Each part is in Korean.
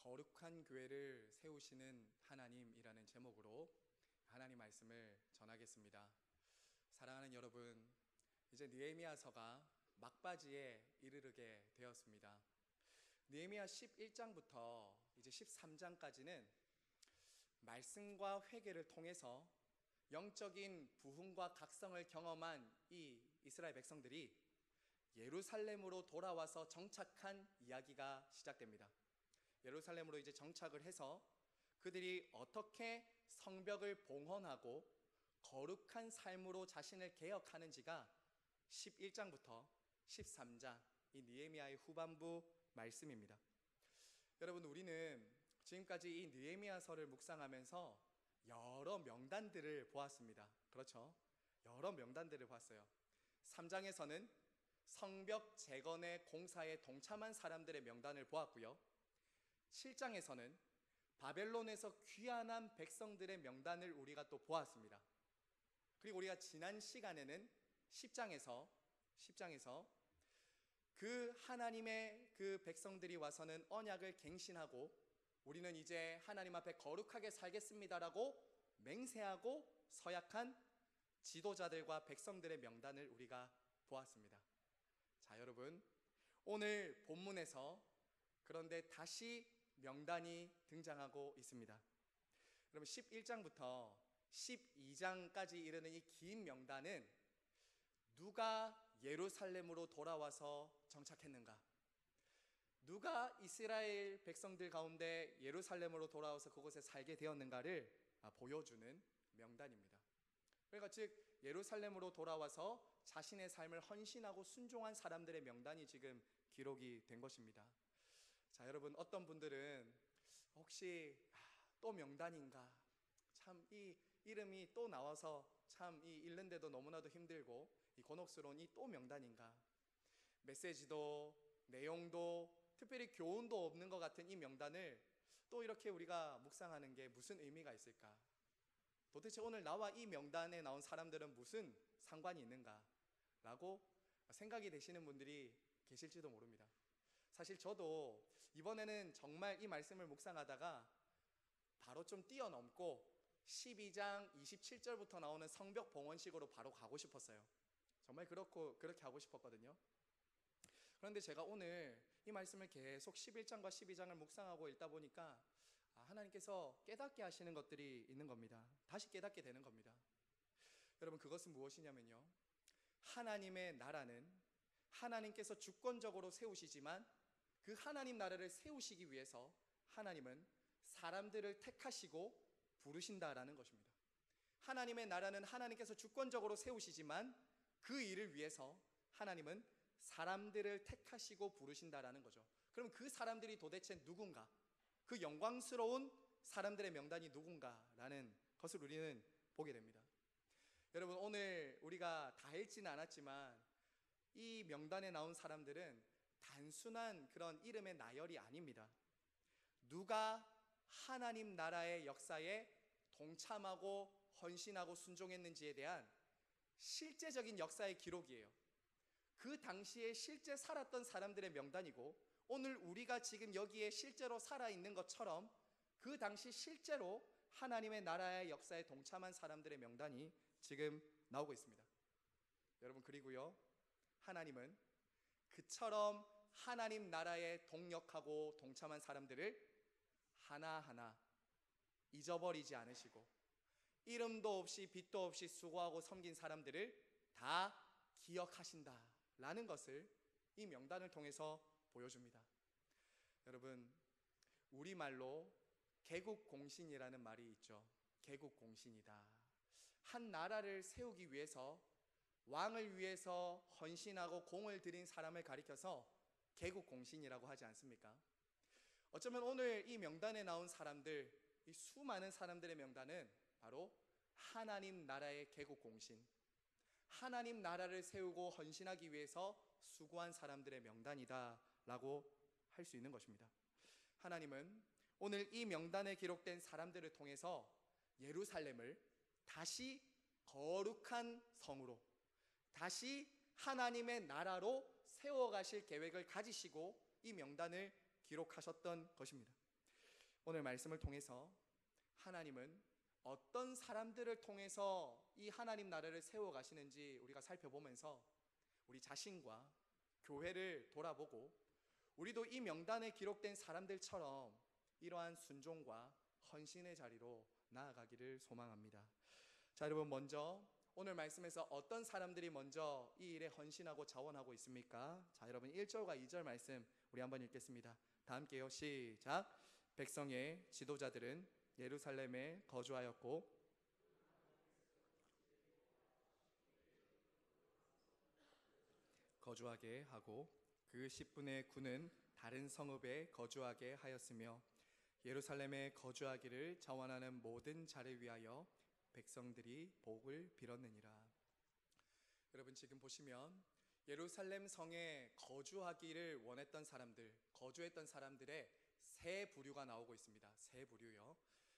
거룩한 교회를 세우시는 하나님이라는 제목으로 하나님 말씀을 전하겠습니다. 사랑하는 여러분, 이제 느헤미야서가 막바지에 이르게 되었습니다. 느헤미야 11장부터 이제 13장까지는 말씀과 회개를 통해서 영적인 부흥과 각성을 경험한 이 이스라엘 백성들이 예루살렘으로 돌아와서 정착한 이야기가 시작됩니다. 예루살렘으로 이제 정착을 해서 그들이 어떻게 성벽을 봉헌하고 거룩한 삶으로 자신을 개혁하는지가 11장부터 13장 이 느헤미야의 후반부 말씀입니다. 여러분, 우리는 지금까지 이 느헤미야서를 묵상하면서 여러 명단들을 보았습니다. 그렇죠? 여러 명단들을 봤어요. 3장에서는 성벽 재건의 공사에 동참한 사람들의 명단을 보았고요. 7장에서는 바벨론에서 귀환한 백성들의 명단을 우리가 또 보았습니다. 그리고 우리가 지난 시간에는 10장에서 그 하나님의 그 백성들이 와서는 언약을 갱신하고 우리는 이제 하나님 앞에 거룩하게 살겠습니다라고 맹세하고 서약한 지도자들과 백성들의 명단을 우리가 보았습니다. 자, 여러분, 오늘 본문에서 그런데 다시 명단이 등장하고 있습니다. 여러분, 11장부터 12장까지 이르는 이 긴 명단은 누가 예루살렘으로 돌아와서 정착했는가, 누가 이스라엘 백성들 가운데 예루살렘으로 돌아와서 그곳에 살게 되었는가를 보여주는 명단입니다. 그러니까 즉 예루살렘으로 돌아와서 자신의 삶을 헌신하고 순종한 사람들의 명단이 지금 기록이 된 것입니다. 자, 여러분, 어떤 분들은 혹시 또 명단인가, 참 이 이름이 또 나와서 참 이 읽는데도 너무나도 힘들고 이 곤혹스러운 이 또 명단인가, 메시지도 내용도 특별히 교훈도 없는 것 같은 이 명단을 또 이렇게 우리가 묵상하는 게 무슨 의미가 있을까? 도대체 오늘 나와 이 명단에 나온 사람들은 무슨 상관이 있는가? 라고 생각이 되시는 분들이 계실지도 모릅니다. 사실 저도 이번에는 정말 이 말씀을 묵상하다가 바로 좀 뛰어넘고 12장 27절부터 나오는 성벽 봉헌식으로 바로 가고 싶었어요. 정말 그렇게 하고 싶었거든요. 그런데 제가 오늘 이 말씀을 계속 11장과 12장을 묵상하고 읽다 보니까 하나님께서 깨닫게 하시는 것들이 있는 겁니다. 다시 깨닫게 되는 겁니다. 여러분, 그것은 무엇이냐면요, 하나님의 나라는 하나님께서 주권적으로 세우시지만 그 하나님 나라를 세우시기 위해서 하나님은 사람들을 택하시고 부르신다라는 것입니다. 하나님의 나라는 하나님께서 주권적으로 세우시지만 그 일을 위해서 하나님은 사람들을 택하시고 부르신다라는 거죠. 그럼 그 사람들이 도대체 누군가, 그 영광스러운 사람들의 명단이 누군가라는 것을 우리는 보게 됩니다. 여러분, 오늘 우리가 다 읽지는 않았지만 이 명단에 나온 사람들은 단순한 그런 이름의 나열이 아닙니다. 누가 하나님 나라의 역사에 동참하고 헌신하고 순종했는지에 대한 실제적인 역사의 기록이에요. 그 당시에 실제 살았던 사람들의 명단이고, 오늘 우리가 지금 여기에 실제로 살아있는 것처럼 그 당시 실제로 하나님의 나라의 역사에 동참한 사람들의 명단이 지금 나오고 있습니다. 여러분, 그리고요, 하나님은 그처럼 하나님 나라에 동역하고 동참한 사람들을 하나하나 잊어버리지 않으시고 이름도 없이 빛도 없이 수고하고 섬긴 사람들을 다 기억하신다라는 것을 이 명단을 통해서 보여줍니다. 여러분, 우리말로 개국공신이라는 말이 있죠. 개국공신이다. 한 나라를 세우기 위해서, 왕을 위해서 헌신하고 공을 들인 사람을 가리켜서 개국공신이라고 하지 않습니까? 어쩌면 오늘 이 명단에 나온 사람들, 이 수많은 사람들의 명단은 바로 하나님 나라의 개국공신, 하나님 나라를 세우고 헌신하기 위해서 수고한 사람들의 명단이다 라고 할 수 있는 것입니다. 하나님은 오늘 이 명단에 기록된 사람들을 통해서 예루살렘을 다시 거룩한 성으로, 다시 하나님의 나라로 세워가실 계획을 가지시고 이 명단을 기록하셨던 것입니다. 오늘 말씀을 통해서 하나님은 어떤 사람들을 통해서 이 하나님 나라를 세워 가시는지 우리가 살펴보면서 우리 자신과 교회를 돌아보고 우리도 이 명단에 기록된 사람들처럼 이러한 순종과 헌신의 자리로 나아가기를 소망합니다. 자, 여러분, 먼저 오늘 말씀에서 어떤 사람들이 먼저 이 일에 헌신하고 자원하고 있습니까? 자, 여러분 1절과 2절 말씀 우리 한번 읽겠습니다. 다 함께요. 시작. 백성의 지도자들은 예루살렘에 거주하였고 거주하게 하고 그 10분의 9는 다른 성읍에 거주하게 하였으며 예루살렘에 거주하기를 자원하는 모든 자를 위하여 백성들이 복을 빌었느니라. 여러분, 지금 보시면 예루살렘 성에 거주하기를 원했던 사람들, 거주했던 사람들의 세 부류가 나오고 있습니다. 세 부류요.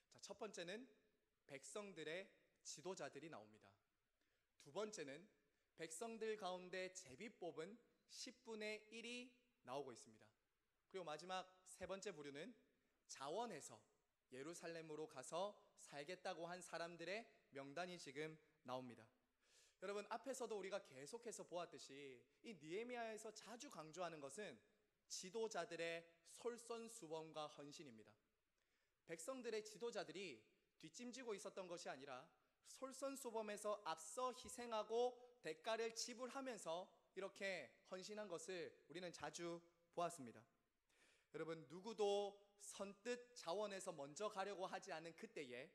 자, 첫 번째는 백성들의 지도자들이 나옵니다. 두 번째는 백성들 가운데 제비 뽑은 10분의 1이 나오고 있습니다. 그리고 마지막 세 번째 부류는 자원해서 예루살렘으로 가서 살겠다고 한 사람들의 명단이 지금 나옵니다. 여러분, 앞에서도 우리가 계속해서 보았듯이 이 느헤미야에서 자주 강조하는 것은 지도자들의 솔선수범과 헌신입니다. 백성들의 지도자들이 뒷짐지고 있었던 것이 아니라 솔선수범해서 앞서 희생하고 대가를 지불하면서 이렇게 헌신한 것을 우리는 자주 보았습니다. 여러분, 누구도 선뜻 자원해서 먼저 가려고 하지 않은 그때에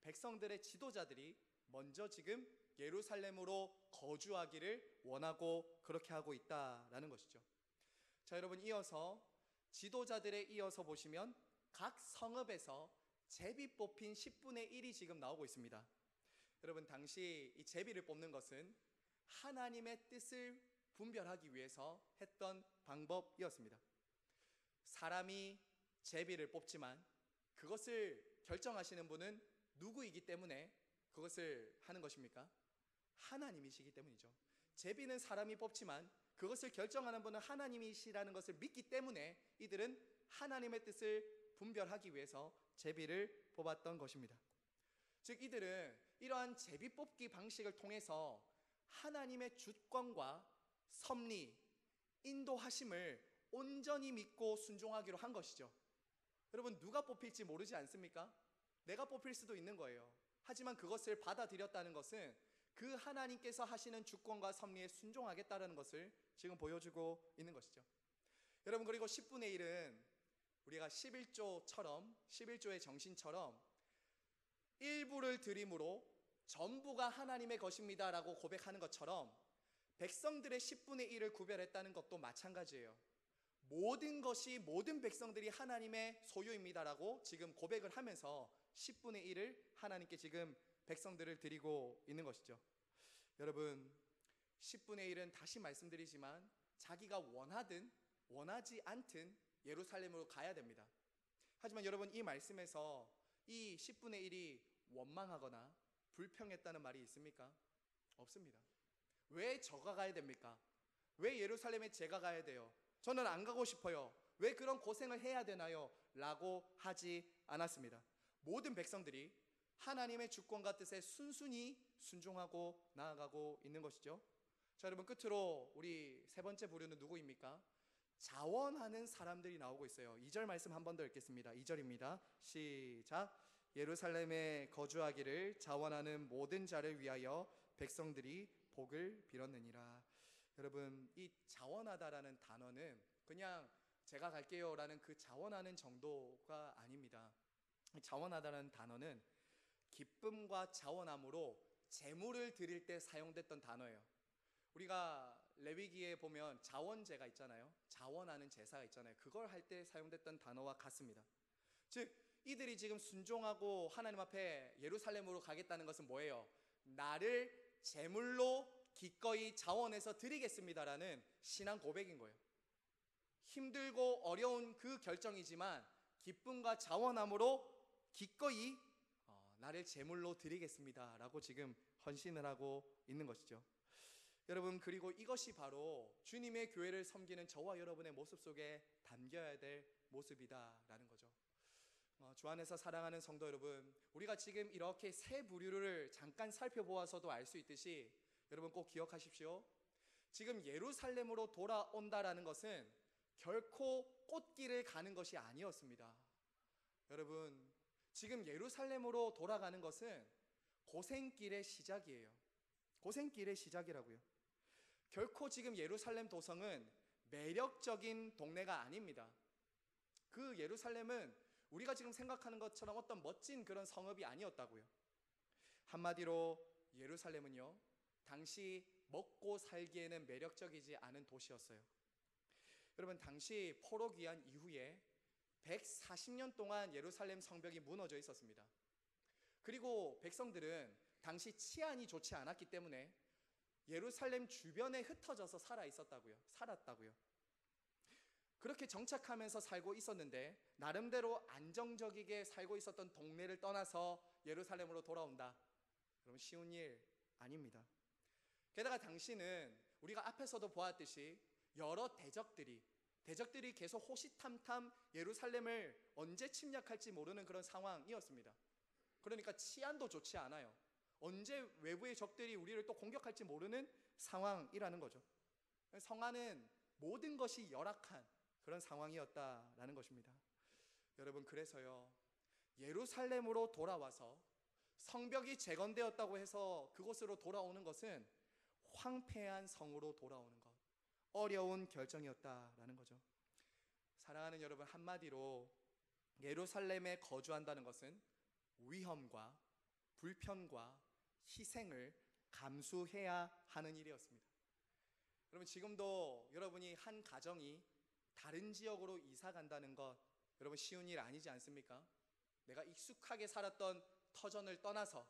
백성들의 지도자들이 먼저 지금 예루살렘으로 거주하기를 원하고 그렇게 하고 있다라는 것이죠. 자, 여러분, 이어서 지도자들에 이어서 보시면 각 성읍에서 제비 뽑힌 10분의 1이 지금 나오고 있습니다. 여러분, 당시 이 제비를 뽑는 것은 하나님의 뜻을 분별하기 위해서 했던 방법이었습니다. 사람이 제비를 뽑지만 그것을 결정하시는 분은 누구이기 때문에 그것을 하는 것입니까? 하나님이시기 때문이죠. 제비는 사람이 뽑지만 그것을 결정하는 분은 하나님이시라는 것을 믿기 때문에 이들은 하나님의 뜻을 분별하기 위해서 제비를 뽑았던 것입니다. 즉, 이들은 이러한 제비 뽑기 방식을 통해서 하나님의 주권과 섭리, 인도하심을 온전히 믿고 순종하기로 한 것이죠. 여러분, 누가 뽑힐지 모르지 않습니까? 내가 뽑힐 수도 있는 거예요. 하지만 그것을 받아들였다는 것은 그 하나님께서 하시는 주권과 섭리에 순종하겠다는 것을 지금 보여주고 있는 것이죠. 여러분, 그리고 10분의 1은 우리가 11조처럼 11조의 정신처럼 일부를 드림으로 전부가 하나님의 것입니다 라고 고백하는 것처럼 백성들의 10분의 1을 구별했다는 것도 마찬가지예요. 모든 것이 모든 백성들이 하나님의 소유입니다 라고 지금 고백을 하면서 10분의 1을 하나님께 지금 백성들을 드리고 있는 것이죠. 여러분, 10분의 1은 다시 말씀드리지만 자기가 원하든 원하지 않든 예루살렘으로 가야 됩니다. 하지만 여러분, 이 말씀에서 이 10분의 1이 원망하거나 불평했다는 말이 있습니까? 없습니다. 왜 저가 가야 됩니까? 왜 예루살렘에 제가 가야 돼요? 저는 안 가고 싶어요. 왜 그런 고생을 해야 되나요? 라고 하지 않았습니다. 모든 백성들이 하나님의 주권과 뜻에 순순히 순종하고 나아가고 있는 것이죠. 자, 여러분, 끝으로 우리 세 번째 부류는 누구입니까? 자원하는 사람들이 나오고 있어요. 2절 말씀 한 번 더 읽겠습니다. 2절입니다. 시작. 예루살렘에 거주하기를 자원하는 모든 자를 위하여 백성들이 복을 빌었느니라. 여러분, 이 자원하다라는 단어는 그냥 제가 갈게요 라는 그 자원하는 정도가 아닙니다. 자원하다라는 단어는 기쁨과 자원함으로 재물을 드릴 때 사용됐던 단어예요. 우리가 레위기에 보면 자원제가 있잖아요. 자원하는 제사가 있잖아요. 그걸 할 때 사용됐던 단어와 같습니다. 즉, 이들이 지금 순종하고 하나님 앞에 예루살렘으로 가겠다는 것은 뭐예요? 나를 제물로 기꺼이 자원해서 드리겠습니다라는 신앙 고백인 거예요. 힘들고 어려운 그 결정이지만 기쁨과 자원함으로 기꺼이 나를 제물로 드리겠습니다라고 지금 헌신을 하고 있는 것이죠. 여러분, 그리고 이것이 바로 주님의 교회를 섬기는 저와 여러분의 모습 속에 담겨야 될 모습이다라는 거죠. 주 안에서 사랑하는 성도 여러분, 우리가 지금 이렇게 세 부류를 잠깐 살펴보아서도 알 수 있듯이 여러분 꼭 기억하십시오. 지금 예루살렘으로 돌아온다라는 것은 결코 꽃길을 가는 것이 아니었습니다. 여러분, 지금 예루살렘으로 돌아가는 것은 고생길의 시작이에요. 고생길의 시작이라고요. 결코 지금 예루살렘 도성은 매력적인 동네가 아닙니다. 그 예루살렘은 우리가 지금 생각하는 것처럼 어떤 멋진 그런 성읍이 아니었다고요. 한마디로 예루살렘은요, 당시 먹고 살기에는 매력적이지 않은 도시였어요. 여러분, 당시 포로 귀환 이후에 140년 동안 예루살렘 성벽이 무너져 있었습니다. 그리고 백성들은 당시 치안이 좋지 않았기 때문에 예루살렘 주변에 흩어져서 살았다고요. 그렇게 정착하면서 살고 있었는데 나름대로 안정적이게 살고 있었던 동네를 떠나서 예루살렘으로 돌아온다. 여러분, 쉬운 일 아닙니다. 게다가 당시는 우리가 앞에서도 보았듯이 여러 대적들이 계속 호시탐탐 예루살렘을 언제 침략할지 모르는 그런 상황이었습니다. 그러니까 치안도 좋지 않아요. 언제 외부의 적들이 우리를 또 공격할지 모르는 상황이라는 거죠. 성 안은 모든 것이 열악한 그런 상황이었다라는 것입니다. 여러분, 그래서요, 예루살렘으로 돌아와서 성벽이 재건되었다고 해서 그곳으로 돌아오는 것은 황폐한 성으로 돌아오는 것, 어려운 결정이었다라는 거죠. 사랑하는 여러분, 한마디로 예루살렘에 거주한다는 것은 위험과 불편과 희생을 감수해야 하는 일이었습니다. 여러분, 지금도 여러분이 한 가정이 다른 지역으로 이사 간다는 것, 여러분 쉬운 일 아니지 않습니까? 내가 익숙하게 살았던 터전을 떠나서,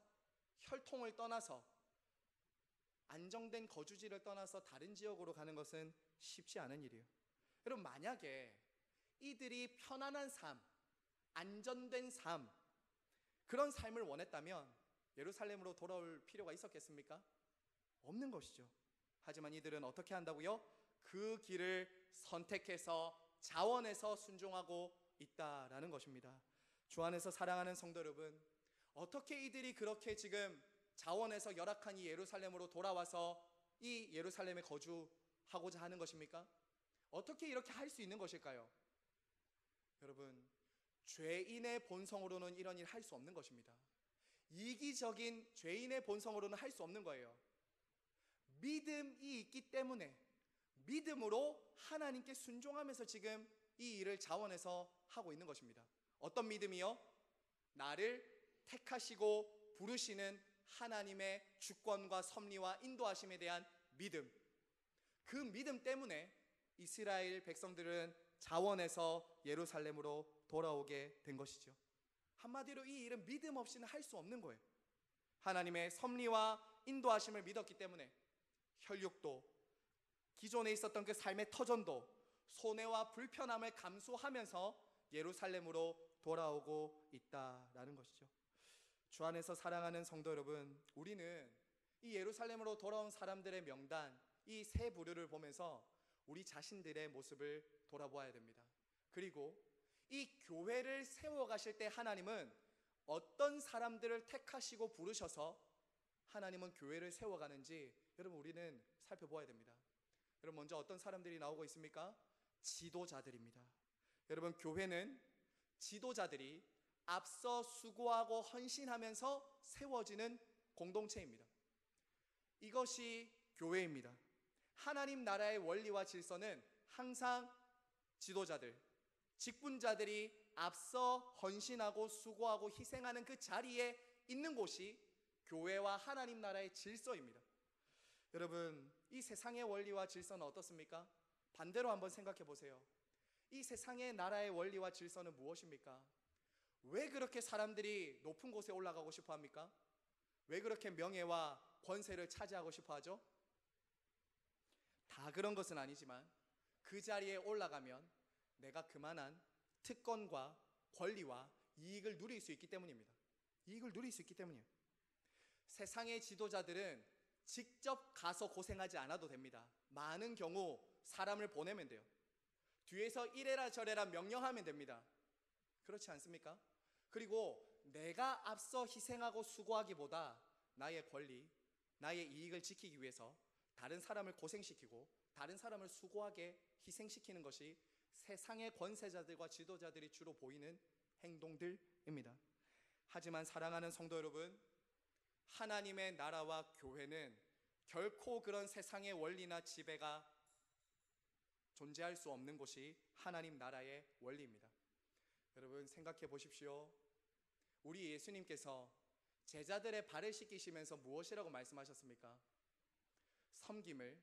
혈통을 떠나서, 안정된 거주지를 떠나서 다른 지역으로 가는 것은 쉽지 않은 일이에요. 여러분, 만약에 이들이 편안한 삶, 안전된 삶, 그런 삶을 원했다면 예루살렘으로 돌아올 필요가 있었겠습니까? 없는 것이죠. 하지만 이들은 어떻게 한다고요? 그 길을 선택해서 자원해서 순종하고 있다라는 것입니다. 주 안에서 사랑하는 성도 여러분, 어떻게 이들이 그렇게 지금 자원해서 열악한 이 예루살렘으로 돌아와서 이 예루살렘에 거주하고자 하는 것입니까? 어떻게 이렇게 할 수 있는 것일까요? 여러분, 죄인의 본성으로는 이런 일 할 수 없는 것입니다. 이기적인 죄인의 본성으로는 할 수 없는 거예요. 믿음이 있기 때문에 믿음으로 하나님께 순종하면서 지금 이 일을 자원해서 하고 있는 것입니다. 어떤 믿음이요? 나를 택하시고 부르시는 하나님의 주권과 섭리와 인도하심에 대한 믿음. 그 믿음 때문에 이스라엘 백성들은 자원해서 예루살렘으로 돌아오게 된 것이죠. 한마디로 이 일은 믿음 없이는 할 수 없는 거예요. 하나님의 섭리와 인도하심을 믿었기 때문에 혈육도, 기존에 있었던 그 삶의 터전도, 손해와 불편함을 감수하면서 예루살렘으로 돌아오고 있다라는 것이죠. 주 안에서 사랑하는 성도 여러분, 우리는 이 예루살렘으로 돌아온 사람들의 명단, 이 세 부류를 보면서 우리 자신들의 모습을 돌아보아야 됩니다. 그리고 이 교회를 세워가실 때 하나님은 어떤 사람들을 택하시고 부르셔서 하나님은 교회를 세워가는지 여러분 우리는 살펴보아야 됩니다. 여러분, 먼저 어떤 사람들이 나오고 있습니까? 지도자들입니다. 여러분, 교회는 지도자들이 앞서 수고하고 헌신하면서 세워지는 공동체입니다. 이것이 교회입니다. 하나님 나라의 원리와 질서는 항상 지도자들, 직분자들이 앞서 헌신하고 수고하고 희생하는 그 자리에 있는 곳이 교회와 하나님 나라의 질서입니다. 여러분, 이 세상의 원리와 질서는 어떻습니까? 반대로 한번 생각해 보세요. 이 세상의 나라의 원리와 질서는 무엇입니까? 왜 그렇게 사람들이 높은 곳에 올라가고 싶어 합니까? 왜 그렇게 명예와 권세를 차지하고 싶어 하죠? 다 그런 것은 아니지만 그 자리에 올라가면 내가 그만한 특권과 권리와 이익을 누릴 수 있기 때문입니다. 이익을 누릴 수 있기 때문이에요. 세상의 지도자들은 직접 가서 고생하지 않아도 됩니다. 많은 경우 사람을 보내면 돼요. 뒤에서 이래라 저래라 명령하면 됩니다. 그렇지 않습니까? 그리고 내가 앞서 희생하고 수고하기보다 나의 권리, 나의 이익을 지키기 위해서 다른 사람을 고생시키고 다른 사람을 수고하게 희생시키는 것이 세상의 권세자들과 지도자들이 주로 보이는 행동들입니다. 하지만 사랑하는 성도 여러분, 하나님의 나라와 교회는 결코 그런 세상의 원리나 지배가 존재할 수 없는 곳이 하나님 나라의 원리입니다. 여러분 생각해 보십시오. 우리 예수님께서 제자들의 발을 씻기시면서 무엇이라고 말씀하셨습니까? 섬김을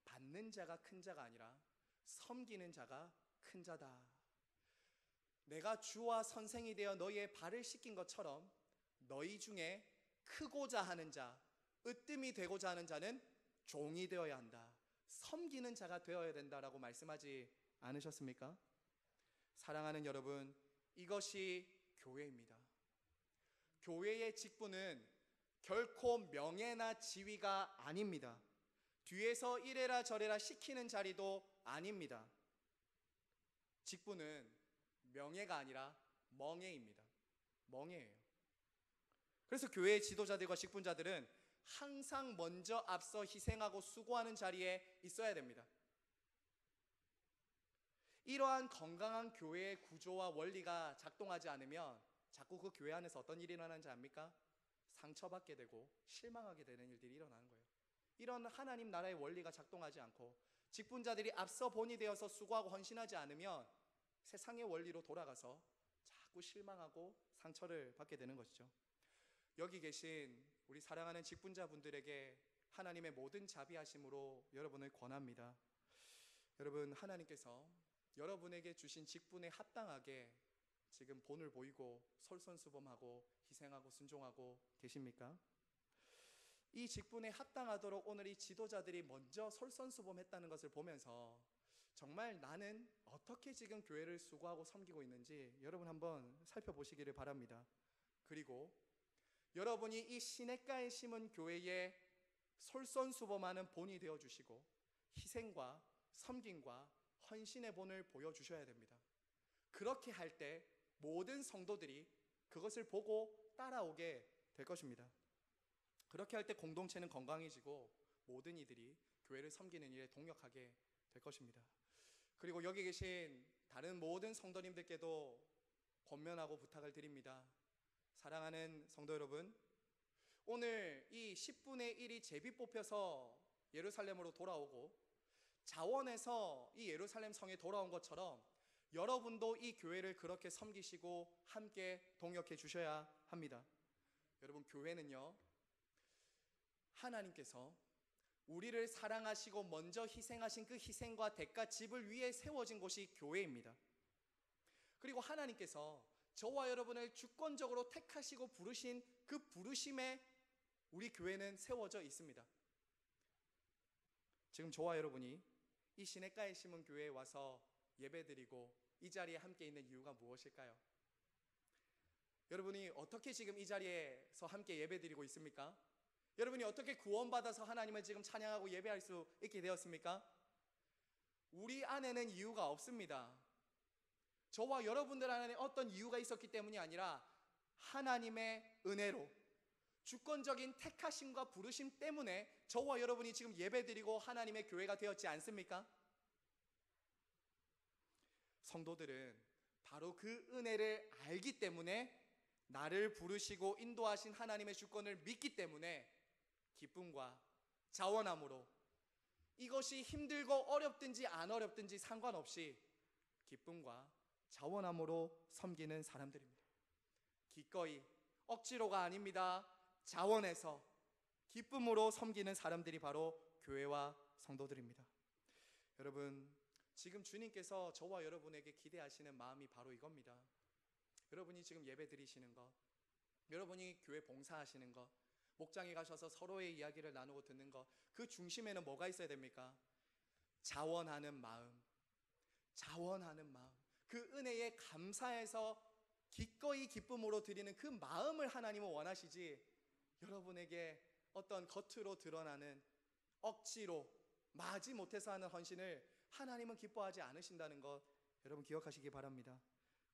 받는 자가 큰 자가 아니라 섬기는 자가 큰 자다. 내가 주와 선생이 되어 너희의 발을 씻긴 것처럼 너희 중에 크고자 하는 자, 으뜸이 되고자 하는 자는 종이 되어야 한다. 섬기는 자가 되어야 된다라고 말씀하지 않으셨습니까? 사랑하는 여러분, 이것이 교회입니다. 교회의 직분은 결코 명예나 지위가 아닙니다. 뒤에서 이래라 저래라 시키는 자리도 아닙니다. 직분은 명예가 아니라 멍예입니다. 멍예예요. 그래서 교회의 지도자들과 직분자들은 항상 먼저 앞서 희생하고 수고하는 자리에 있어야 됩니다. 이러한 건강한 교회의 구조와 원리가 작동하지 않으면 자꾸 그 교회 안에서 어떤 일이 일어나는지 압니까? 상처받게 되고 실망하게 되는 일들이 일어나는 거예요. 이런 하나님 나라의 원리가 작동하지 않고 직분자들이 앞서 본이 되어서 수고하고 헌신하지 않으면 세상의 원리로 돌아가서 자꾸 실망하고 상처를 받게 되는 것이죠. 여기 계신 우리 사랑하는 직분자분들에게 하나님의 모든 자비하심으로 여러분을 권합니다. 여러분, 하나님께서 여러분에게 주신 직분에 합당하게 지금 본을 보이고 솔선수범하고 희생하고 순종하고 계십니까? 이 직분에 합당하도록 오늘 이 지도자들이 먼저 솔선수범했다는 것을 보면서 정말 나는 어떻게 지금 교회를 수고하고 섬기고 있는지 여러분 한번 살펴보시기를 바랍니다. 그리고 여러분이 이 시냇가에 심은 교회에 솔선수범하는 본이 되어주시고 희생과 섬김과 헌신의 본을 보여주셔야 됩니다. 그렇게 할 때 모든 성도들이 그것을 보고 따라오게 될 것입니다. 그렇게 할 때 공동체는 건강해지고 모든 이들이 교회를 섬기는 일에 동력하게 될 것입니다. 그리고 여기 계신 다른 모든 성도님들께도 권면하고 부탁을 드립니다. 사랑하는 성도 여러분, 오늘 이 10분의 1이 제비 뽑혀서 예루살렘으로 돌아오고 자원해서 이 예루살렘 성에 돌아온 것처럼 여러분도 이 교회를 그렇게 섬기시고 함께 동역해 주셔야 합니다. 여러분, 교회는요, 하나님께서 우리를 사랑하시고 먼저 희생하신 그 희생과 대가 집을 위해 세워진 곳이 교회입니다. 그리고 하나님께서 저와 여러분을 주권적으로 택하시고 부르신 그 부르심에 우리 교회는 세워져 있습니다. 지금 저와 여러분이 이 시냇가에 심은 교회에 와서 예배드리고 이 자리에 함께 있는 이유가 무엇일까요? 여러분이 어떻게 지금 이 자리에서 함께 예배드리고 있습니까? 여러분이 어떻게 구원받아서 하나님을 지금 찬양하고 예배할 수 있게 되었습니까? 우리 안에는 이유가 없습니다. 저와 여러분들 안에 어떤 이유가 있었기 때문이 아니라 하나님의 은혜로 주권적인 택하심과 부르심 때문에 저와 여러분이 지금 예배드리고 하나님의 교회가 되었지 않습니까? 성도들은 바로 그 은혜를 알기 때문에 나를 부르시고 인도하신 하나님의 주권을 믿기 때문에 기쁨과 자원함으로 이것이 힘들고 어렵든지 안 어렵든지 상관없이 기쁨과 자원함으로 섬기는 사람들입니다. 기꺼이 억지로가 아닙니다. 자원해서 기쁨으로 섬기는 사람들이 바로 교회와 성도들입니다. 여러분, 지금 주님께서 저와 여러분에게 기대하시는 마음이 바로 이겁니다. 여러분이 지금 예배 드리시는 것, 여러분이 교회 봉사하시는 것, 목장에 가셔서 서로의 이야기를 나누고 듣는 것, 그 중심에는 뭐가 있어야 됩니까? 자원하는 마음, 자원하는 마음, 그 은혜에 감사해서 기꺼이 기쁨으로 드리는 그 마음을 하나님은 원하시지, 여러분에게 어떤 겉으로 드러나는 억지로 마지 못해서 하는 헌신을 하나님은 기뻐하지 않으신다는 것 여러분 기억하시기 바랍니다.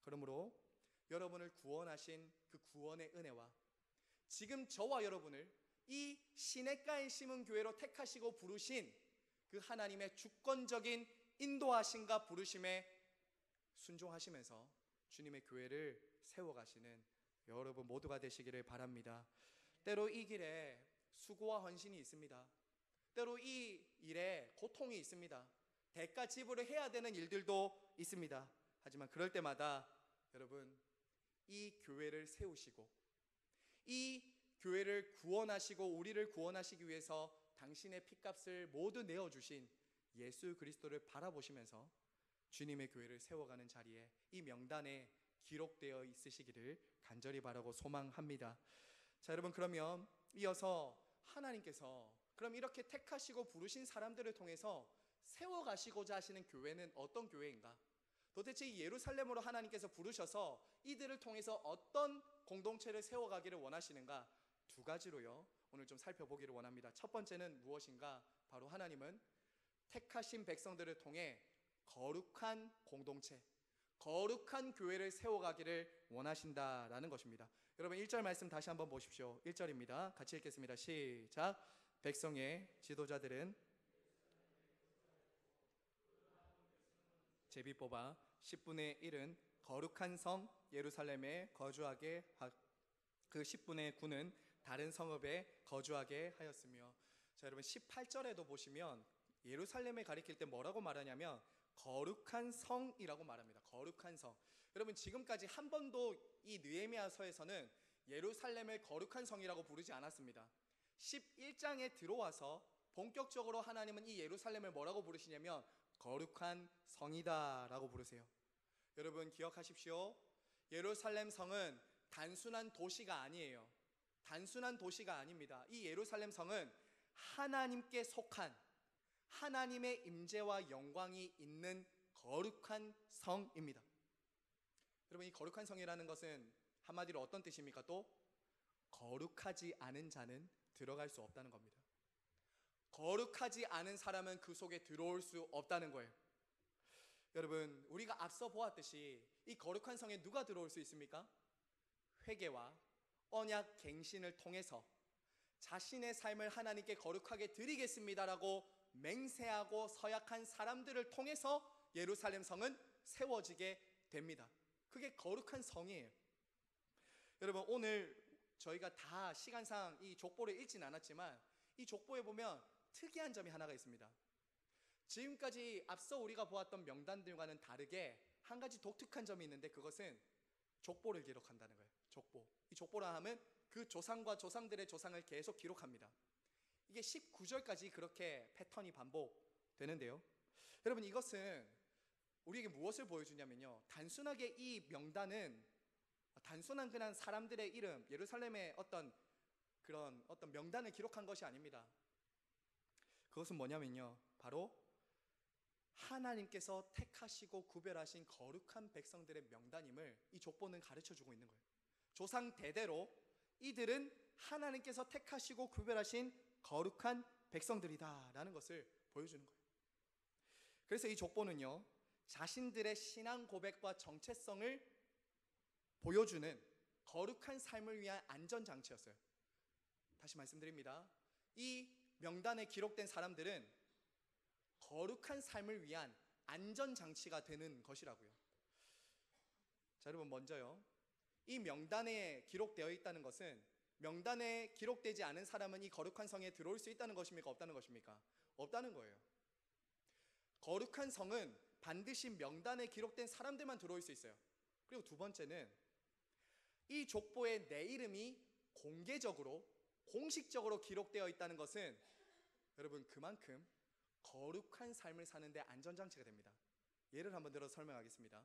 그러므로 여러분을 구원하신 그 구원의 은혜와 지금 저와 여러분을 이 시냇가에 심은 교회로 택하시고 부르신 그 하나님의 주권적인 인도하심과 부르심에 순종하시면서 주님의 교회를 세워가시는 여러분 모두가 되시기를 바랍니다. 때로 이 길에 수고와 헌신이 있습니다. 때로 이 일에 고통이 있습니다. 대가 지불을 해야 되는 일들도 있습니다. 하지만 그럴 때마다 여러분 이 교회를 세우시고 이 교회를 구원하시고 우리를 구원하시기 위해서 당신의 핏값을 모두 내어주신 예수 그리스도를 바라보시면서 주님의 교회를 세워가는 자리에 이 명단에 기록되어 있으시기를 간절히 바라고 소망합니다. 자, 여러분, 그러면 이어서 하나님께서 그럼 이렇게 택하시고 부르신 사람들을 통해서 세워가시고자 하시는 교회는 어떤 교회인가? 도대체 이 예루살렘으로 하나님께서 부르셔서 이들을 통해서 어떤 공동체를 세워가기를 원하시는가? 두 가지로요 오늘 좀 살펴보기를 원합니다. 첫 번째는 무엇인가? 바로 하나님은 택하신 백성들을 통해 거룩한 공동체, 거룩한 교회를 세워가기를 원하신다라는 것입니다. 여러분 1절 말씀 다시 한번 보십시오. 1절입니다. 같이 읽겠습니다. 시작. 백성의 지도자들은 제비 뽑아 10분의 1은 거룩한 성 예루살렘에 거주하게 그 10분의 9는 다른 성읍에 거주하게 하였으며. 자, 여러분 18절에도 보시면 예루살렘에 가리킬 때 뭐라고 말하냐면 거룩한 성이라고 말합니다. 거룩한 성. 여러분 지금까지 한 번도 이 느헤미야서에서는 예루살렘을 거룩한 성이라고 부르지 않았습니다. 11장에 들어와서 본격적으로 하나님은 이 예루살렘을 뭐라고 부르시냐면 거룩한 성이다 라고 부르세요. 여러분 기억하십시오. 예루살렘 성은 단순한 도시가 아니에요. 단순한 도시가 아닙니다. 이 예루살렘 성은 하나님께 속한 하나님의 임재와 영광이 있는 거룩한 성입니다. 여러분 이 거룩한 성이라는 것은 한마디로 어떤 뜻입니까? 또 거룩하지 않은 자는 들어갈 수 없다는 겁니다. 거룩하지 않은 사람은 그 속에 들어올 수 없다는 거예요. 여러분 우리가 앞서 보았듯이 이 거룩한 성에 누가 들어올 수 있습니까? 회개와 언약 갱신을 통해서 자신의 삶을 하나님께 거룩하게 드리겠습니다라고 맹세하고 서약한 사람들을 통해서 예루살렘 성은 세워지게 됩니다. 그게 거룩한 성이에요. 여러분 오늘 저희가 다 시간상 이 족보를 읽진 않았지만 이 족보에 보면 특이한 점이 하나가 있습니다. 지금까지 앞서 우리가 보았던 명단들과는 다르게 한 가지 독특한 점이 있는데 그것은 족보를 기록한다는 거예요. 족보. 이 족보라 하면 그 조상과 조상들의 조상을 계속 기록합니다. 이게 19절까지 그렇게 패턴이 반복되는데요. 여러분 이것은 우리에게 무엇을 보여주냐면요. 단순하게 이 명단은 단순한 그냥 사람들의 이름, 예루살렘의 어떤 명단을 기록한 것이 아닙니다. 그것은 뭐냐면요. 바로 하나님께서 택하시고 구별하신 거룩한 백성들의 명단임을 이 족보는 가르쳐주고 있는 거예요. 조상 대대로 이들은 하나님께서 택하시고 구별하신 거룩한 백성들이다 라는 것을 보여주는 거예요. 그래서 이 족보는요 자신들의 신앙 고백과 정체성을 보여주는 거룩한 삶을 위한 안전장치였어요. 다시 말씀드립니다. 이 명단에 기록된 사람들은 거룩한 삶을 위한 안전장치가 되는 것이라고요. 자, 여러분 먼저요 이 명단에 기록되어 있다는 것은 명단에 기록되지 않은 사람은 이 거룩한 성에 들어올 수 있다는 것입니까? 없다는 것입니까? 없다는 거예요. 거룩한 성은 반드시 명단에 기록된 사람들만 들어올 수 있어요. 그리고 두 번째는 이 족보에 내 이름이 공개적으로 공식적으로 기록되어 있다는 것은 여러분 그만큼 거룩한 삶을 사는데 안전장치가 됩니다. 예를 한번 들어 설명하겠습니다.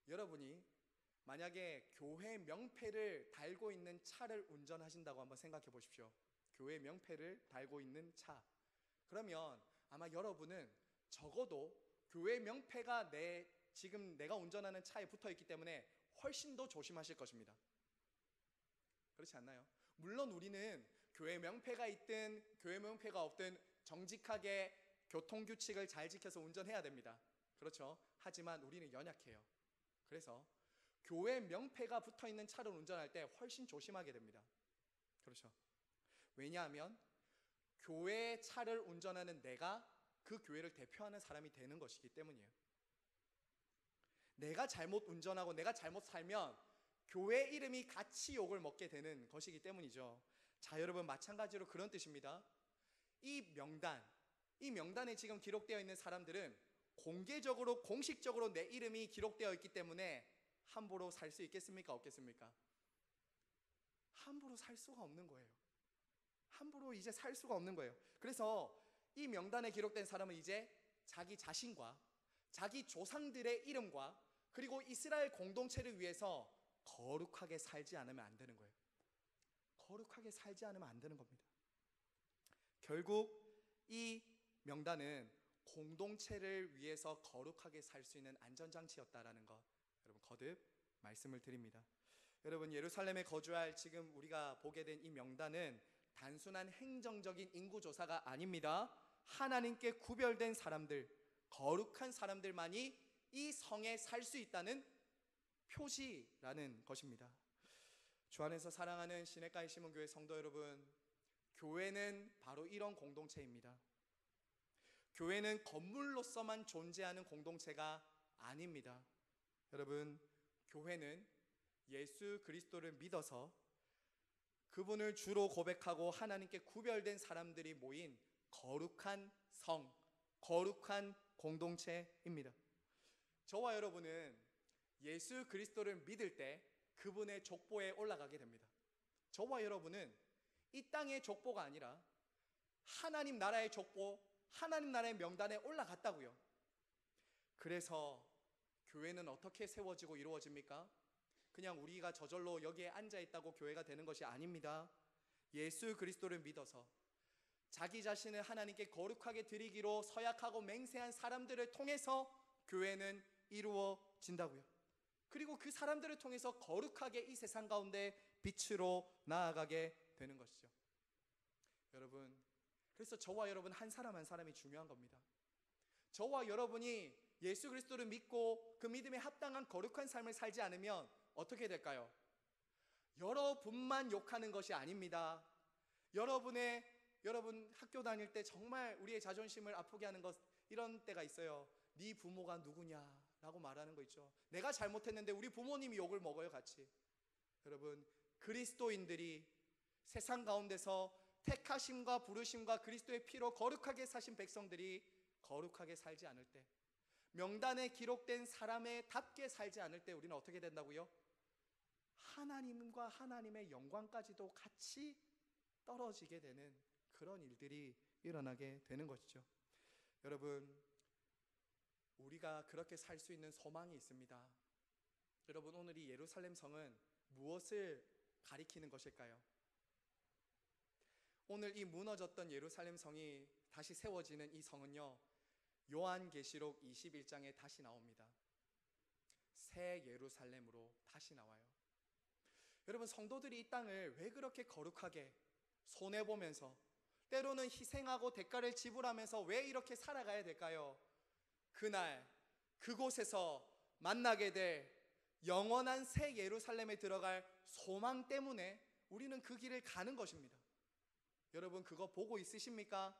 여러분이 만약에 교회 명패를 달고 있는 차를 운전하신다고 한번 생각해 보십시오. 교회 명패를 달고 있는 차. 그러면 아마 여러분은 적어도 교회 명패가 지금 내가 운전하는 차에 붙어 있기 때문에 훨씬 더 조심하실 것입니다. 그렇지 않나요? 물론 우리는 교회 명패가 있든 교회 명패가 없든 정직하게 교통규칙을 잘 지켜서 운전해야 됩니다. 그렇죠? 하지만 우리는 연약해요. 그래서 교회 명패가 붙어 있는 차를 운전할 때 훨씬 조심하게 됩니다. 그렇죠. 왜냐하면 교회 차를 운전하는 내가 그 교회를 대표하는 사람이 되는 것이기 때문이에요. 내가 잘못 운전하고 내가 잘못 살면 교회 이름이 같이 욕을 먹게 되는 것이기 때문이죠. 자, 여러분, 마찬가지로 그런 뜻입니다. 이 명단에 지금 기록되어 있는 사람들은 공개적으로 공식적으로 내 이름이 기록되어 있기 때문에 함부로 살 수 있겠습니까? 없겠습니까? 함부로 살 수가 없는 거예요. 함부로 이제 살 수가 없는 거예요. 그래서 이 명단에 기록된 사람은 이제 자기 자신과 자기 조상들의 이름과 그리고 이스라엘 공동체를 위해서 거룩하게 살지 않으면 안 되는 거예요. 거룩하게 살지 않으면 안 되는 겁니다. 결국 이 명단은 공동체를 위해서 거룩하게 살 수 있는 안전장치였다라는 것, 여러분 거듭 말씀을 드립니다. 여러분, 예루살렘에 거주할 지금 우리가 보게 된 이 명단은 단순한 행정적인 인구조사가 아닙니다. 하나님께 구별된 사람들, 거룩한 사람들만이 이 성에 살 수 있다는 표시라는 것입니다. 주 안에서 사랑하는 시냇가의 시몬교회 성도 여러분, 교회는 바로 이런 공동체입니다. 교회는 건물로서만 존재하는 공동체가 아닙니다. 여러분, 교회는 예수 그리스도를 믿어서 그분을 주로 고백하고 하나님께 구별된 사람들이 모인 거룩한 성, 거룩한 공동체입니다. 저와 여러분은 예수 그리스도를 믿을 때 그분의 족보에 올라가게 됩니다. 저와 여러분은 이 땅의 족보가 아니라 하나님 나라의 족보, 하나님 나라의 명단에 올라갔다고요. 그래서 교회는 어떻게 세워지고 이루어집니까? 그냥 우리가 저절로 여기에 앉아있다고 교회가 되는 것이 아닙니다. 예수 그리스도를 믿어서 자기 자신을 하나님께 거룩하게 드리기로 서약하고 맹세한 사람들을 통해서 교회는 이루어진다고요. 그리고 그 사람들을 통해서 거룩하게 이 세상 가운데 빛으로 나아가게 되는 것이죠. 여러분, 그래서 저와 여러분 한 사람 한 사람이 중요한 겁니다. 저와 여러분이 예수 그리스도를 믿고 그 믿음에 합당한 거룩한 삶을 살지 않으면 어떻게 될까요? 여러분만 욕하는 것이 아닙니다. 여러분 학교 다닐 때 정말 우리의 자존심을 아프게 하는 것, 이런 때가 있어요. 네 부모가 누구냐 라고 말하는 거 있죠. 내가 잘못했는데 우리 부모님이 욕을 먹어요, 같이. 여러분, 그리스도인들이 세상 가운데서 택하심과 부르심과 그리스도의 피로 거룩하게 사신 백성들이 거룩하게 살지 않을 때, 명단에 기록된 사람의 답게 살지 않을 때 우리는 어떻게 된다고요? 하나님과 하나님의 영광까지도 같이 떨어지게 되는 그런 일들이 일어나게 되는 것이죠. 여러분, 우리가 그렇게 살 수 있는 소망이 있습니다. 여러분, 오늘 이 예루살렘 성은 무엇을 가리키는 것일까요? 오늘 이 무너졌던 예루살렘 성이 다시 세워지는 이 성은요, 요한계시록 21장에 다시 나옵니다. 새 예루살렘으로 다시 나와요. 여러분, 성도들이 이 땅을 왜 그렇게 거룩하게 손해보면서 때로는 희생하고 대가를 지불하면서 왜 이렇게 살아가야 될까요? 그날 그곳에서 만나게 될 영원한 새 예루살렘에 들어갈 소망 때문에 우리는 그 길을 가는 것입니다. 여러분, 그거 보고 있으십니까?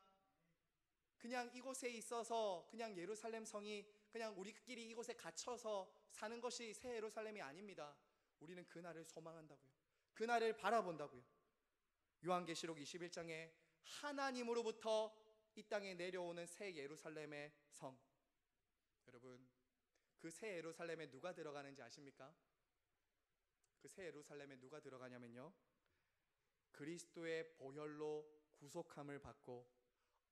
그냥 이곳에 있어서 그냥 예루살렘 성이 그냥 우리끼리 이곳에 갇혀서 사는 것이 새 예루살렘이 아닙니다. 우리는 그날을 소망한다고요. 그날을 바라본다고요. 요한계시록 21장에 하나님으로부터 이 땅에 내려오는 새 예루살렘의 성, 여러분, 그 새 예루살렘에 누가 들어가는지 아십니까? 그 새 예루살렘에 누가 들어가냐면요, 그리스도의 보혈로 구속함을 받고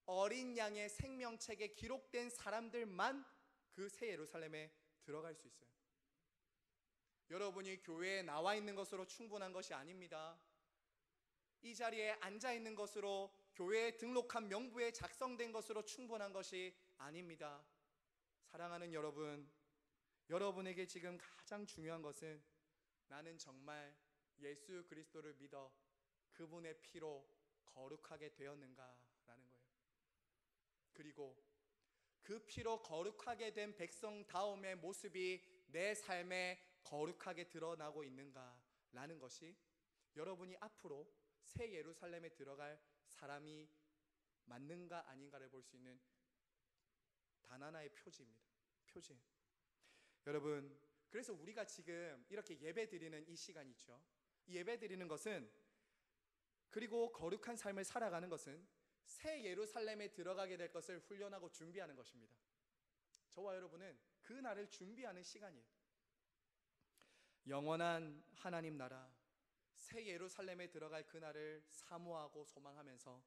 어린 양의 생명책에 기록된 사람들만 그 새 예루살렘에 들어갈 수 있어요. 여러분이 교회에 나와 있는 것으로 충분한 것이 아닙니다. 이 자리에 앉아 있는 것으로, 교회에 등록한 명부에 작성된 것으로 충분한 것이 아닙니다. 사랑하는 여러분, 여러분에게 지금 가장 중요한 것은 나는 정말 예수 그리스도를 믿어 그분의 피로 거룩하게 되었는가라는 거예요. 그리고 그 피로 거룩하게 된 백성다움의 모습이 내 삶에 거룩하게 드러나고 있는가라는 것이 여러분이 앞으로 새 예루살렘에 들어갈 사람이 맞는가 아닌가를 볼 수 있는 단 하나의 표지입니다. 표지. 여러분, 그래서 우리가 지금 이렇게 예배 드리는 이 시간이 있죠. 이 예배 드리는 것은, 그리고 거룩한 삶을 살아가는 것은 새 예루살렘에 들어가게 될 것을 훈련하고 준비하는 것입니다. 저와 여러분은 그 날을 준비하는 시간이에요. 영원한 하나님 나라, 새 예루살렘에 들어갈 그 날을 사모하고 소망하면서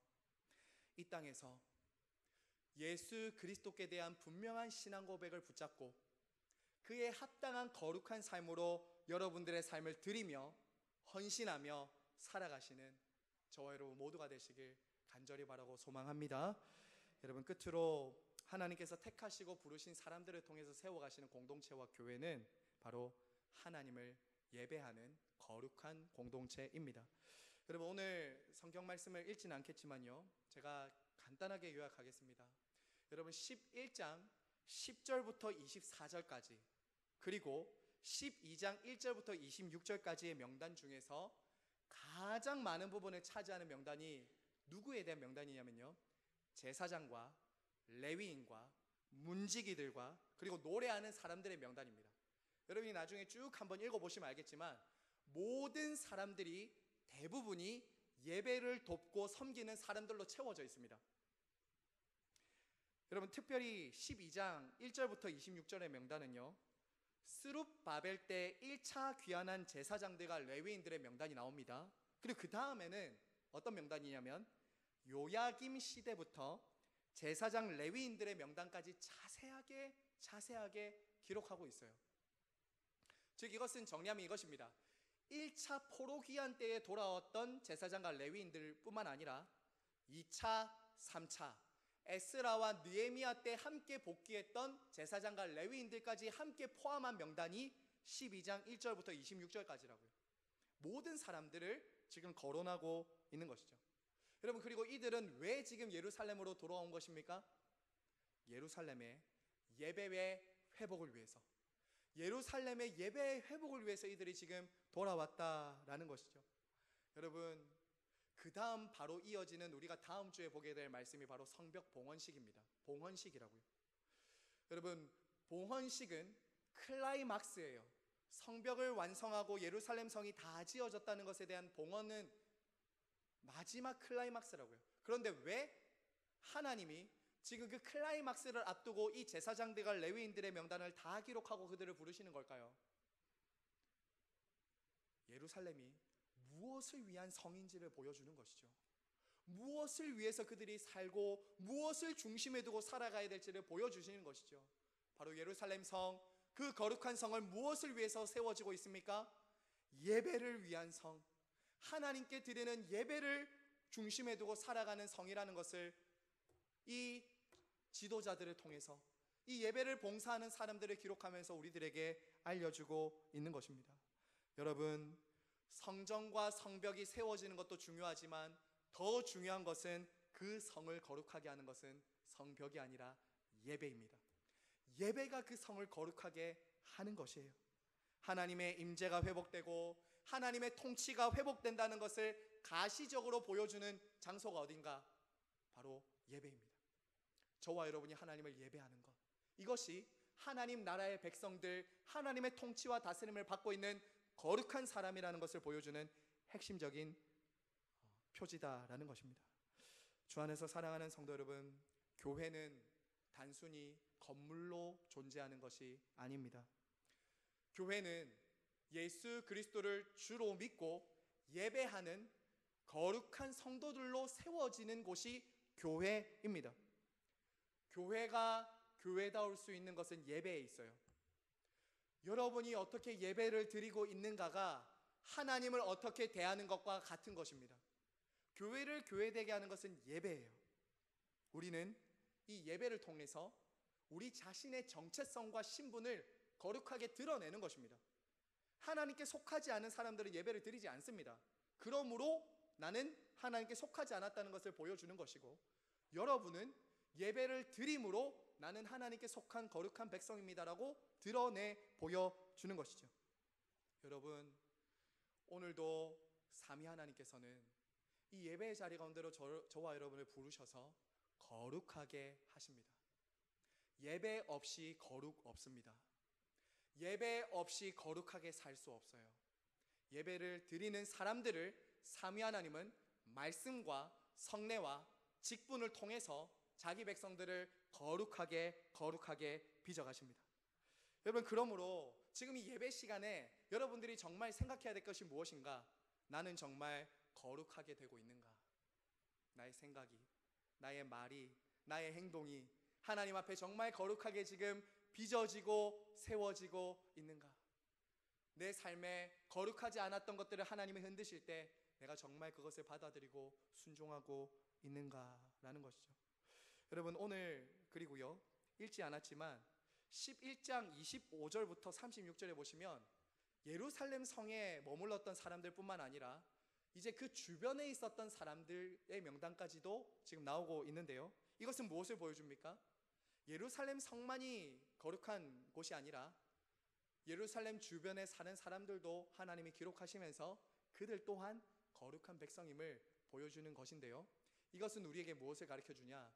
이 땅에서 예수 그리스도께 대한 분명한 신앙 고백을 붙잡고 그에 합당한 거룩한 삶으로 여러분들의 삶을 드리며 헌신하며 살아가시는 저와 여러분 모두가 되시길 간절히 바라고 소망합니다. 여러분, 끝으로 하나님께서 택하시고 부르신 사람들을 통해서 세워가시는 공동체와 교회는 바로 하나님을 예배하는 거룩한 공동체입니다. 여러분, 오늘 성경 말씀을 읽지는 않겠지만요, 제가 간단하게 요약하겠습니다. 여러분, 11장 10절부터 24절까지 그리고 12장 1절부터 26절까지의 명단 중에서 가장 많은 부분을 차지하는 명단이 누구에 대한 명단이냐면요, 제사장과 레위인과 문지기들과 그리고 노래하는 사람들의 명단입니다. 여러분이 나중에 쭉 한번 읽어보시면 알겠지만 모든 사람들이 대부분이 예배를 돕고 섬기는 사람들로 채워져 있습니다. 여러분, 특별히 12장 1절부터 26절의 명단은요, 스룹바벨 때 1차 귀환한 제사장들과 레위인들의 명단이 나옵니다. 그리고 그 다음에는 어떤 명단이냐면 요야김 시대부터 제사장 레위인들의 명단까지 자세하게 기록하고 있어요. 즉, 이것은 정리하면 이것입니다. 1차 포로 귀환 때에 돌아왔던 제사장과 레위인들 뿐만 아니라 2차, 3차 에스라와 느헤미야 때 함께 복귀했던 제사장과 레위인들까지 함께 포함한 명단이 12장 1절부터 26절까지라고요. 모든 사람들을 지금 거론하고 있는 것이죠. 여러분, 그리고 이들은 왜 지금 예루살렘으로 돌아온 것입니까? 예루살렘의 예배의 회복을 위해서, 예루살렘의 예배의 회복을 위해서 이들이 지금 돌아왔다라는 것이죠. 여러분, 그 다음 바로 이어지는 우리가 다음 주에 보게 될 말씀이 바로 성벽 봉헌식입니다. 봉헌식이라고요. 여러분, 봉헌식은 클라이막스예요. 성벽을 완성하고 예루살렘 성이 다 지어졌다는 것에 대한 봉헌은 마지막 클라이막스라고요. 그런데 왜 하나님이 지금 그 클라이막스를 앞두고 이 제사장들과 레위인들의 명단을 다 기록하고 그들을 부르시는 걸까요? 예루살렘이 무엇을 위한 성인지를 보여주는 것이죠. 무엇을 위해서 그들이 살고 무엇을 중심에 두고 살아가야 될지를 보여주시는 것이죠. 바로 예루살렘 성, 그 거룩한 성을 무엇을 위해서 세워지고 있습니까? 예배를 위한 성, 하나님께 드리는 예배를 중심에 두고 살아가는 성이라는 것을 이 지도자들을 통해서, 이 예배를 봉사하는 사람들을 기록하면서 우리들에게 알려주고 있는 것입니다. 여러분, 성전과 성벽이 세워지는 것도 중요하지만 더 중요한 것은 그 성을 거룩하게 하는 것은 성벽이 아니라 예배입니다. 예배가 그 성을 거룩하게 하는 것이에요. 하나님의 임재가 회복되고 하나님의 통치가 회복된다는 것을 가시적으로 보여주는 장소가 어딘가? 바로 예배입니다. 저와 여러분이 하나님을 예배하는 것, 이것이 하나님 나라의 백성들, 하나님의 통치와 다스림을 받고 있는 거룩한 사람이라는 것을 보여주는 핵심적인 표지다라는 것입니다. 주 안에서 사랑하는 성도 여러분, 교회는 단순히 건물로 존재하는 것이 아닙니다. 교회는 예수 그리스도를 주로 믿고 예배하는 거룩한 성도들로 세워지는 곳이 교회입니다. 교회가 교회다울 수 있는 것은 예배에 있어요. 여러분이 어떻게 예배를 드리고 있는가가 하나님을 어떻게 대하는 것과 같은 것입니다. 교회를 교회되게 하는 것은 예배예요. 우리는 이 예배를 통해서 우리 자신의 정체성과 신분을 거룩하게 드러내는 것입니다. 하나님께 속하지 않은 사람들은 예배를 드리지 않습니다. 그러므로 나는 하나님께 속하지 않았다는 것을 보여주는 것이고, 여러분은 예배를 드림으로 나는 하나님께 속한 거룩한 백성입니다라고 드러내 보여주는 것이죠. 여러분, 오늘도 삼위 하나님께서는 이 예배의 자리 가운데로 저와 여러분을 부르셔서 거룩하게 하십니다. 예배 없이 거룩 없습니다. 예배 없이 거룩하게 살 수 없어요. 예배를 드리는 사람들을 삼위 하나님은 말씀과 성례와 직분을 통해서 자기 백성들을 거룩하게 빚어가십니다. 여러분, 그러므로 지금 이 예배 시간에 여러분들이 정말 생각해야 될 것이 무엇인가? 나는 정말 거룩하게 되고 있는가? 나의 생각이, 나의 말이, 나의 행동이 하나님 앞에 정말 거룩하게 지금 빚어지고 세워지고 있는가? 내 삶에 거룩하지 않았던 것들을 하나님이 흔드실 때 내가 정말 그것을 받아들이고 순종하고 있는가라는 것이죠. 여러분, 오늘 그리고요, 읽지 않았지만 11장 25절부터 36절에 보시면 예루살렘 성에 머물렀던 사람들 뿐만 아니라 이제 그 주변에 있었던 사람들의 명단까지도 지금 나오고 있는데요, 이것은 무엇을 보여줍니까? 예루살렘 성만이 거룩한 곳이 아니라 예루살렘 주변에 사는 사람들도 하나님이 기록하시면서 그들 또한 거룩한 백성임을 보여주는 것인데요, 이것은 우리에게 무엇을 가르쳐주냐?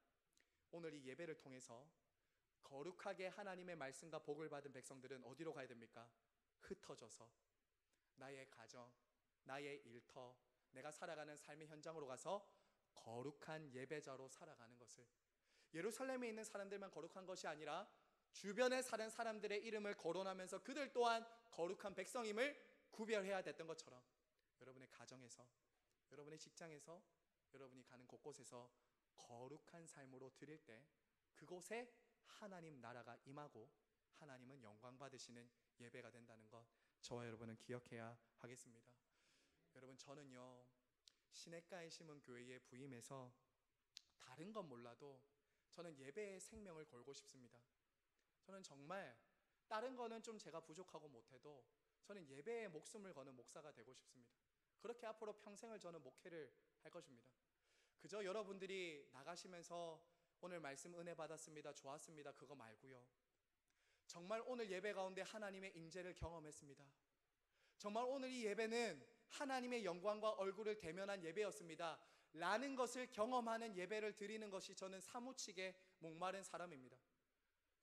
오늘 이 예배를 통해서 거룩하게 하나님의 말씀과 복을 받은 백성들은 어디로 가야 됩니까? 흩어져서 나의 가정, 나의 일터, 내가 살아가는 삶의 현장으로 가서 거룩한 예배자로 살아가는 것을, 예루살렘에 있는 사람들만 거룩한 것이 아니라 주변에 사는 사람들의 이름을 거론하면서 그들 또한 거룩한 백성임을 구별해야 됐던 것처럼 여러분의 가정에서, 여러분의 직장에서, 여러분이 가는 곳곳에서 거룩한 삶으로 드릴 때 그곳에 하나님 나라가 임하고 하나님은 영광 받으시는 예배가 된다는 것, 저와 여러분은 기억해야 하겠습니다. 여러분, 저는요, 시냇가에 심은 교회에 부임해서 다른 건 몰라도 저는 예배의 생명을 걸고 싶습니다. 저는 정말 다른 거는 좀 제가 부족하고 못해도 저는 예배에 목숨을 거는 목사가 되고 싶습니다. 그렇게 앞으로 평생을 저는 목회를 할 것입니다. 그저 여러분들이 나가시면서 오늘 말씀 은혜 받았습니다, 좋았습니다, 그거 말고요, 정말 오늘 예배 가운데 하나님의 임재를 경험했습니다. 정말 오늘 이 예배는 하나님의 영광과 얼굴을 대면한 예배였습니다 라는 것을 경험하는 예배를 드리는 것이 저는 사무치게 목마른 사람입니다.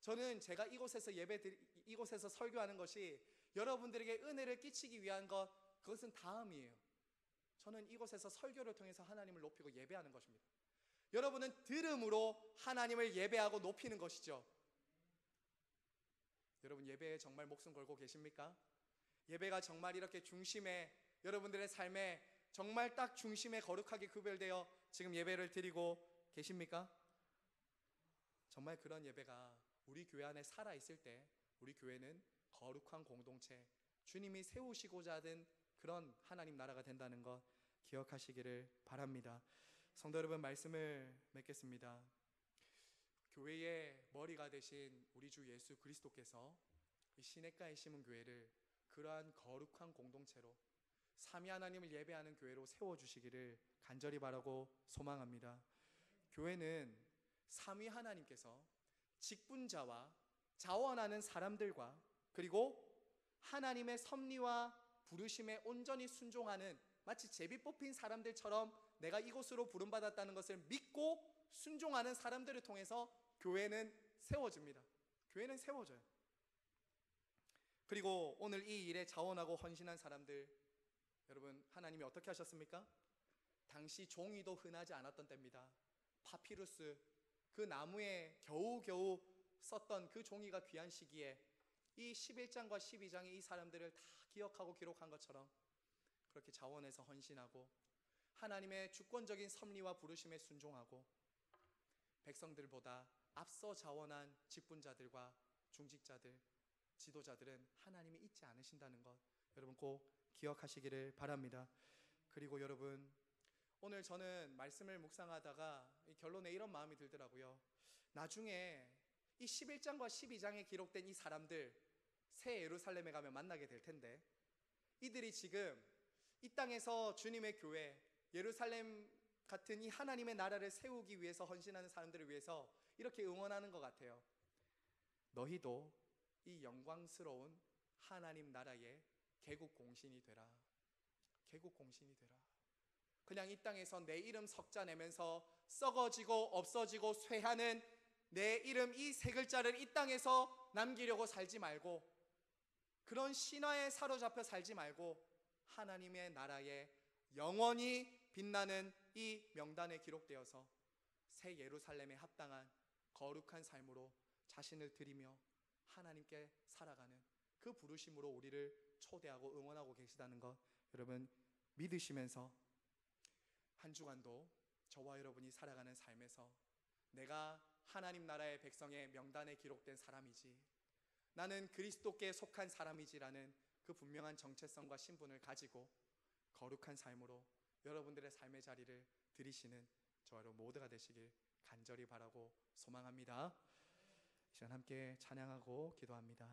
저는 제가 이곳에서 설교하는 것이 여러분들에게 은혜를 끼치기 위한 것, 그것은 다음이에요. 저는 이곳에서 설교를 통해서 하나님을 높이고 예배하는 것입니다. 여러분은 들음으로 하나님을 예배하고 높이는 것이죠. 여러분, 예배에 정말 목숨 걸고 계십니까? 예배가 정말 이렇게 중심에, 여러분들의 삶에 정말 딱 중심에 거룩하게 구별되어 지금 예배를 드리고 계십니까? 정말 그런 예배가 우리 교회 안에 살아있을 때 우리 교회는 거룩한 공동체, 주님이 세우시고자 하는 그런 하나님 나라가 된다는 것 기억하시기를 바랍니다. 성도 여러분, 말씀을 맺겠습니다. 교회의 머리가 되신 우리 주 예수 그리스도께서 이 시냇가에 심은 교회를 그러한 거룩한 공동체로 삼위 하나님을 예배하는 교회로 세워주시기를 간절히 바라고 소망합니다. 교회는 삼위 하나님께서 직분자와 자원하는 사람들과 그리고 하나님의 섭리와 부르심에 온전히 순종하는 마치 제비 뽑힌 사람들처럼 내가 이곳으로 부름받았다는 것을 믿고 순종하는 사람들을 통해서 교회는 세워집니다. 교회는 세워져요. 그리고 오늘 이 일에 자원하고 헌신한 사람들, 여러분, 하나님이 어떻게 하셨습니까? 당시 종이도 흔하지 않았던 때입니다. 파피루스, 그 나무에 겨우겨우 썼던 그 종이가 귀한 시기에 이 11장과 12장에 이 사람들을 다 기억하고 기록한 것처럼 그렇게 자원해서 헌신하고 하나님의 주권적인 섭리와 부르심에 순종하고 백성들보다 앞서 자원한 직분자들과 중직자들, 지도자들은 하나님이 잊지 않으신다는 것, 여러분 꼭 기억하시기를 바랍니다. 그리고 여러분, 오늘 저는 말씀을 묵상하다가 이 결론에 이런 마음이 들더라고요. 나중에 이 11장과 12장에 기록된 이 사람들 새 예루살렘에 가면 만나게 될 텐데, 이들이 지금 이 땅에서 주님의 교회 예루살렘 같은 이 하나님의 나라를 세우기 위해서 헌신하는 사람들을 위해서 이렇게 응원하는 것 같아요. 너희도 이 영광스러운 하나님 나라의 개국 공신이 되라. 개국 공신이 되라. 그냥 이 땅에서 내 이름 석자 내면서 썩어지고 없어지고 쇠하는 내 이름 이 세 글자를 이 땅에서 남기려고 살지 말고, 그런 신화에 사로잡혀 살지 말고 하나님의 나라에 영원히 빛나는 이 명단에 기록되어서 새 예루살렘에 합당한 거룩한 삶으로 자신을 드리며 하나님께 살아가는 그 부르심으로 우리를 초대하고 응원하고 계시다는 것 여러분 믿으시면서, 한 주간도 저와 여러분이 살아가는 삶에서 내가 하나님 나라의 백성의 명단에 기록된 사람이지, 나는 그리스도께 속한 사람이지라는 그 분명한 정체성과 신분을 가지고 거룩한 삶으로 여러분들의 삶의 자리를 들이시는 저와 여러분 모두가 되시길 간절히 바라고 소망합니다. 이 시간 함께 찬양하고 기도합니다.